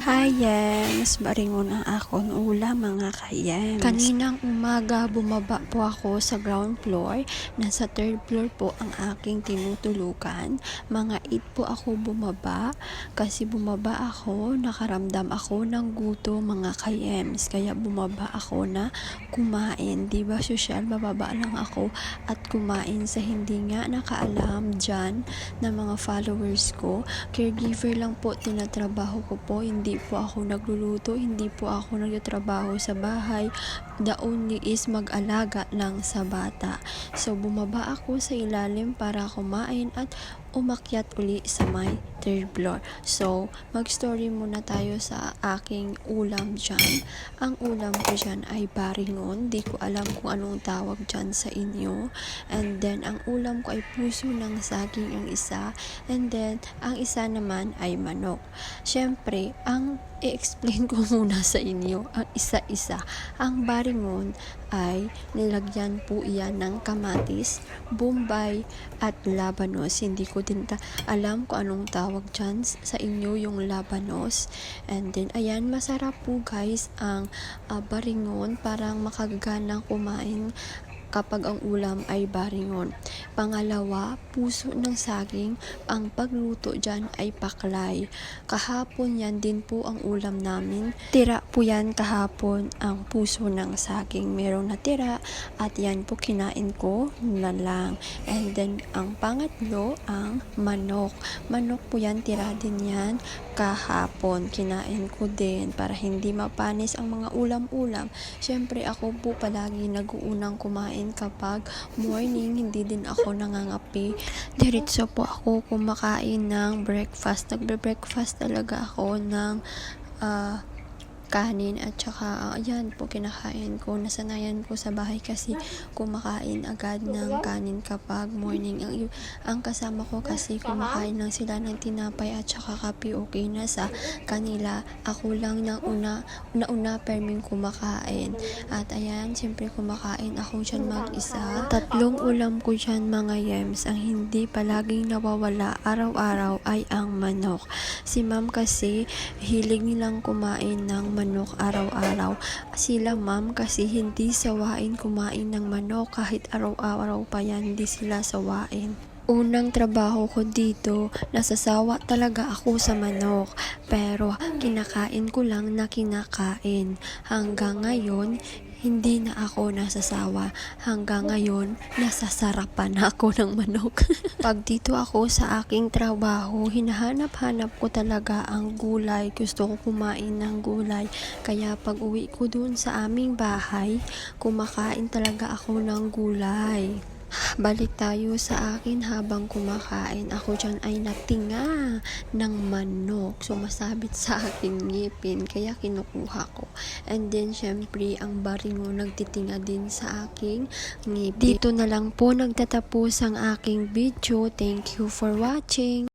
Hi, Yems. Baringon ang akon ulam, mga ka-Yems. Kaninang umaga, bumaba po ako sa ground floor. Nasa third floor po ang aking tinutulukan. Mga 8 po ako bumaba. Kasi bumaba ako, nakaramdam ako ng guto, mga ka-Yems. Kaya bumaba ako na kumain. Diba, social, bababa lang ako at kumain sa hindi nga nakaalam dyan na mga followers ko. Caregiver lang po tinatrabaho ko po, hindi po ako nagluluto, hindi po ako nagtatrabaho sa bahay. The only is mag-alaga lang sa bata. So bumaba ako sa ilalim para kumain at umakyat uli sa may third floor. So mag-story muna tayo sa aking ulam dyan. Ang ulam ko dyan ay baringon. Di ko alam kung anong tawag dyan sa inyo. And then ang ulam ko ay puso ng saging ang isa. And then ang isa naman ay manok. Syempre, ang i-explain ko muna sa inyo ang isa-isa. Ang baringon ay nilagyan po iyan ng kamatis, bombay at labanos. Hindi ko din alam kung anong tawag dyan sa inyo yung labanos. And then ayan, masarap po guys ang baringon, parang makagaganang kumain kapag ang ulam ay baringon. Pangalawa, puso ng saging. Ang pagluto dyan ay paklay. Kahapon yan din po ang ulam namin. Tira po yan kahapon ang puso ng saging. Merong natira at yan po kinain ko na lang. And then ang pangatlo, ang manok. Manok po yan, tira din yan kahapon. Kinain ko din para hindi mapanis ang mga ulam-ulam. Syempre ako po palagi nag-uunang kumain kapag morning, hindi din ako nangangapi. Diretso po ako kumakain ng breakfast. Nagbe-breakfast talaga ako ng kanin at saka ayan po kinakain ko. Nasanayan ko sa bahay kasi kumakain agad ng kanin kapag morning. Ang kasama ko kasi kumakain lang sila ng tinapay at saka kape, okay na sa kanila. Ako lang ng una perming kumakain. At ayan, siyempre kumakain ako dyan mag-isa. 3 ulam ko dyan, mga Yems. Ang hindi palaging nawawala araw-araw ay ang manok. Si ma'am kasi hilig nilang kumain ng manok araw-araw. Sila ma'am kasi hindi sawain kumain ng manok kahit araw-araw pa yan, hindi sila sawain. Unang trabaho ko dito, nasasawa talaga ako sa manok. Pero kinakain ko lang na kinakain. Hanggang ngayon, hindi na ako nasasawa. Hanggang ngayon, nasasarapan ako ng manok. Pag dito ako sa aking trabaho, hinahanap-hanap ko talaga ang gulay. Gusto ko kumain ng gulay. Kaya pag uwi ko dun sa aming bahay, kumakain talaga ako ng gulay. Balik tayo sa akin habang kumakain. Ako dyan ay natinga ng manok. Sumasabit sa aking ngipin. Kaya kinukuha ko. And then, syempre, ang baringo nagtitinga din sa aking ngipin. Dito na lang po nagtatapos ang aking video. Thank you for watching.